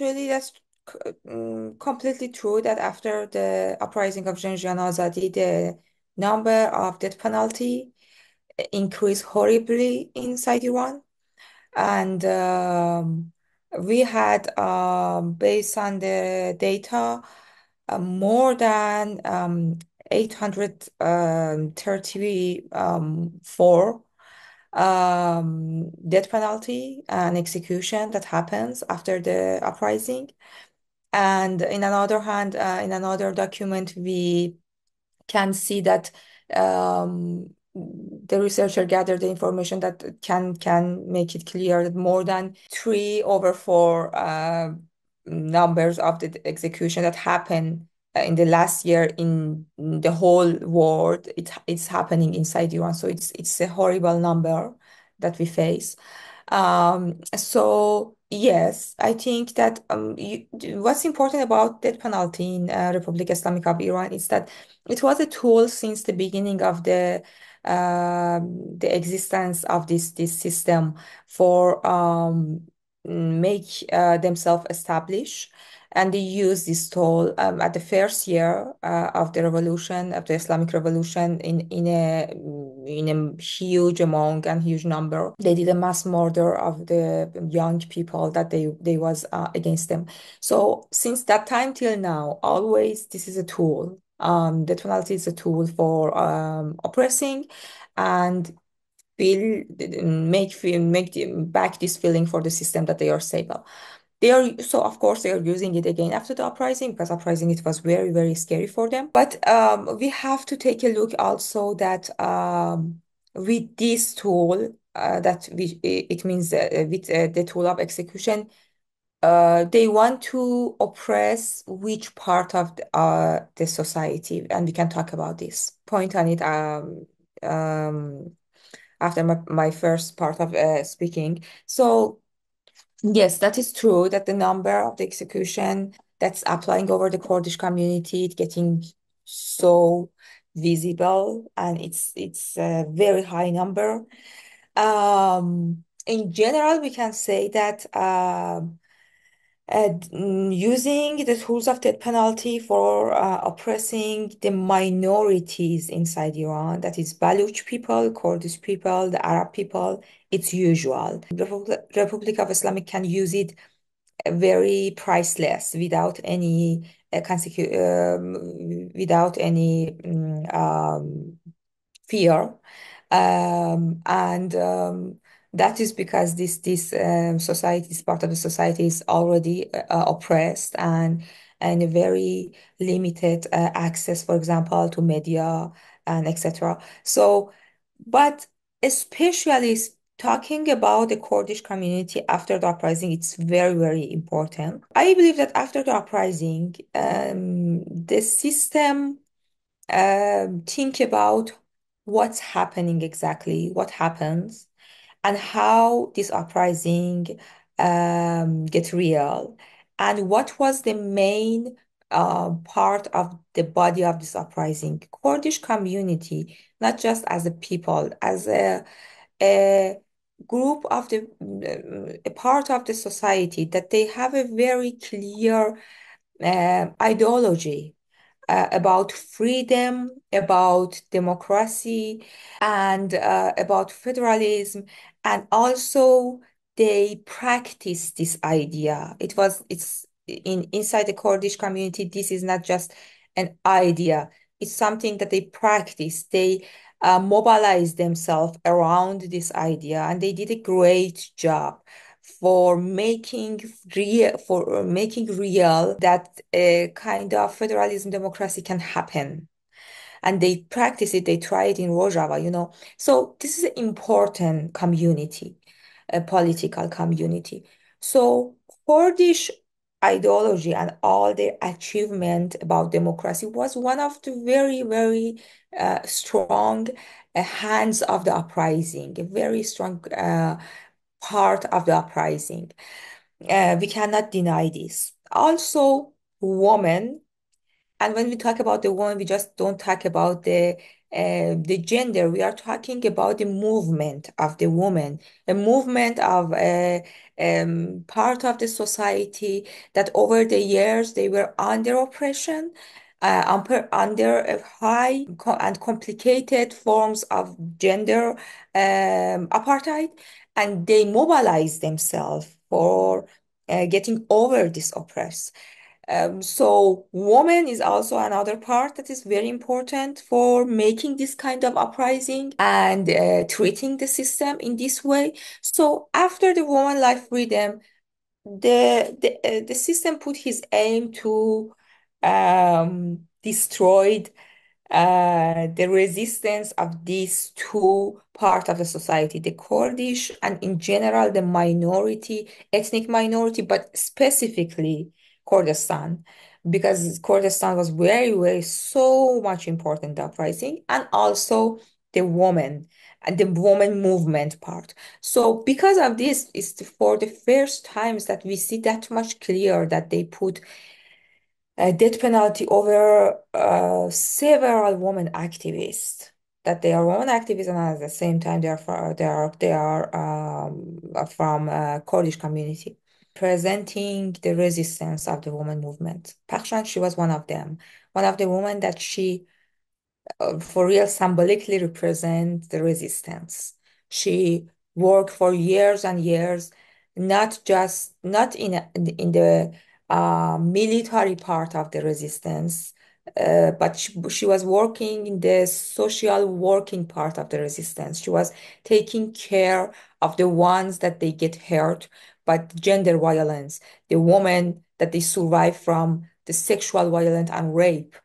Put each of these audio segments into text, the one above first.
actually, that's completely true that after the uprising of Xinjiang Azadî, the number of death penalty increased horribly inside Iran. And we had, based on the data, more than 834 death penalty and execution that happens after the uprising. And in another hand, in another document, we can see that the researcher gathered the information that can make it clear that more than 3/4 numbers of the execution that happened in the last year in the whole world, it's happening inside Iran. So it's a horrible number that we face. So yes, I think that what's important about death penalty in Republic Islamic of Iran is that it was a tool since the beginning of the existence of this system for make themselves establish, and they use this tool at the first year of the revolution of the Islamic Revolution in a huge amount and huge number. They did a mass murder of the young people that they was against them. So since that time till now, always this is a tool. The tonality is a tool for oppressing and back this feeling for the system that they are stable. They are so of course they are using it again after the uprising because uprising it was very very scary for them. But we have to take a look also that with this tool that it means with the tool of execution they want to oppress which part of the society, and we can talk about this. Point on it after my first part of speaking. So yes, that is true that the number of the execution that's applying over the Kurdish community, it's getting so visible, and it's a very high number. In general, we can say that using the tools of death penalty for oppressing the minorities inside Iran, that is Baluch people, Kurdish people, the Arab people, it's usual. Republic of Islamic can use it very priceless without any without any fear, and that is because this society, this part of the society is already oppressed and a very limited access, for example, to media and etc. So, but especially talking about the Kurdish community after the uprising, it's very, very important. I believe that after the uprising, the system think about what's happening exactly, what happens, and how this uprising get real, and what was the main part of the body of this uprising. Kurdish community, not just as a people, as a group of a part of the society, that they have a very clear ideology about freedom, about democracy, and about federalism, and also they practice this idea. It's inside the Kurdish community. This is not just an idea. It's something that they practice. They mobilize themselves around this idea, and they did a great job for making real that a kind of federalism democracy can happen. And they practice it, they try it in Rojava. So this is an important community, a political community. So Kurdish ideology and all their achievement about democracy was one of the very, very strong hands of the uprising, a very strong part of the uprising. We cannot deny this. Also, women, and when we talk about the woman, we just don't talk about the the gender. We are talking about the movement of the woman, a movement of a part of the society that over the years they were under oppression, under a and complicated forms of gender apartheid, and they mobilized themselves for getting over this oppress. So woman is also another part that is very important for making this kind of uprising and treating the system in this way. So after the woman life freedom, the system put his aim to destroy the resistance of these two parts of the society, the Kurdish and in general the minority, ethnic minority, but specifically Kurdistan, because Kurdistan was very, very so much important in the uprising, and also the woman and the woman movement part. So because of this, it's for the first times that we see that much clear that they put death penalty over several women activists. That they are women activists, and at the same time they are from Kurdish community, presenting the resistance of the woman movement. Pakshan, she was one of them, one of the women that she for real symbolically represent the resistance. She worked for years and years, not in the military part of the resistance, but she was working in the social working part of the resistance. She was taking care of the ones that they get hurt by gender violence, the women that they survive from the sexual violence and rape.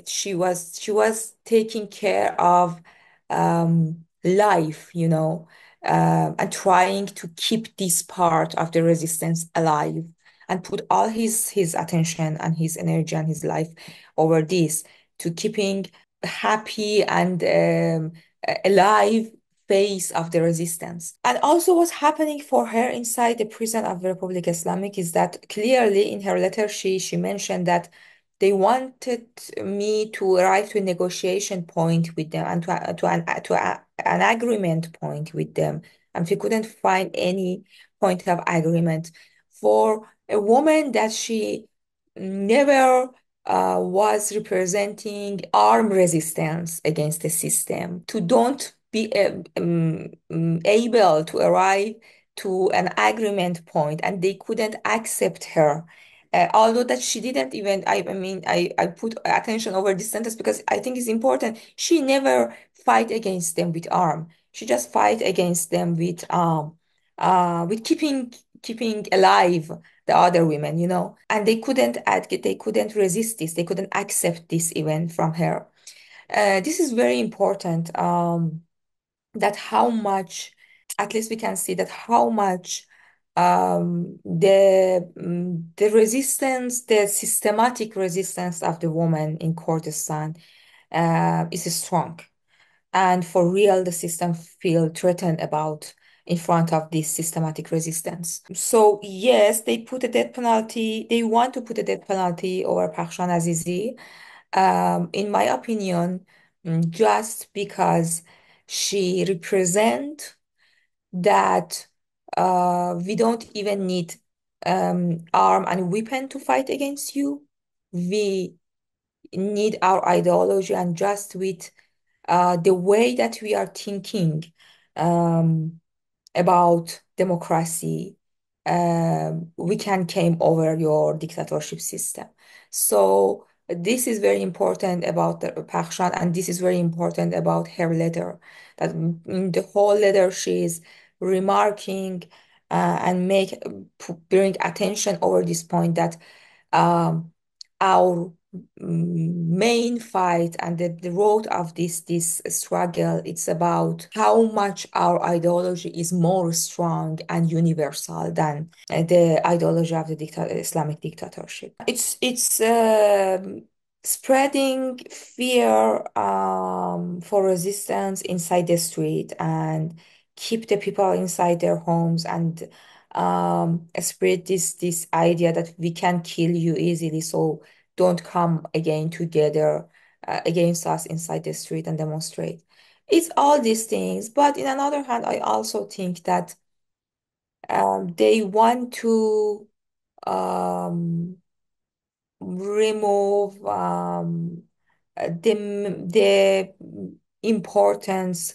She was taking care of life, and trying to keep this part of the resistance alive and put all his attention and his energy and his life over this to keeping happy and alive face of the resistance. And also what's happening for her inside the prison of the Republic Islamic is that clearly in her letter she mentioned that they wanted me to arrive to a negotiation point with them and an agreement point with them. And we couldn't find any point of agreement for a woman that she never was representing armed resistance against the system, to don't be able to arrive to an agreement point, and they couldn't accept her. Although that she didn't even, I mean, I put attention over this sentence because I think it's important. She never fight against them with arm. She just fight against them with keeping alive the other women, and they couldn't resist this. They couldn't accept this even from her. This is very important. That how much, at least we can see that how much the resistance, the systematic resistance of the woman in Kurdistan is strong. And for real, the system feel threatened about in front of this systematic resistance. So yes, they put a death penalty. They want to put a death penalty over Pakshan Azizi. In my opinion, just because she represent that we don't even need arm and weapon to fight against you. We need our ideology, and just with the way that we are thinking um, about democracy, we can came over your dictatorship system. So this is very important about the Pakshan, and this is very important about her letter. That in the whole letter she is remarking and bring attention over this point that um, our main fight and the road of this struggle, it's about how much our ideology is more strong and universal than the ideology of the Islamic dictatorship. It's spreading fear for resistance inside the street and keep the people inside their homes, and spread this idea that we can kill you easily, so don't come again together against us inside the street and demonstrate. It's all these things, but in another hand, I also think that they want to um, remove the importance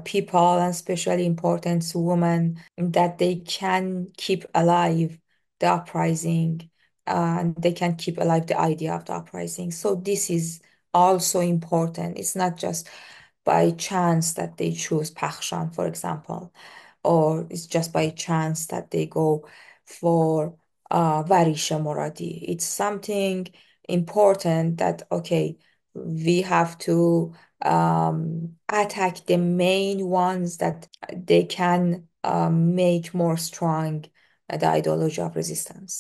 people and especially importance women that they can keep alive the uprising and they can keep alive the idea of the uprising. So this is also important. It's not just by chance that they choose Pakhshan, for example, or it's just by chance that they go for Varisha Moradi. It's something important that, okay, we have to attack the main ones that they can make more strong the ideology of resistance.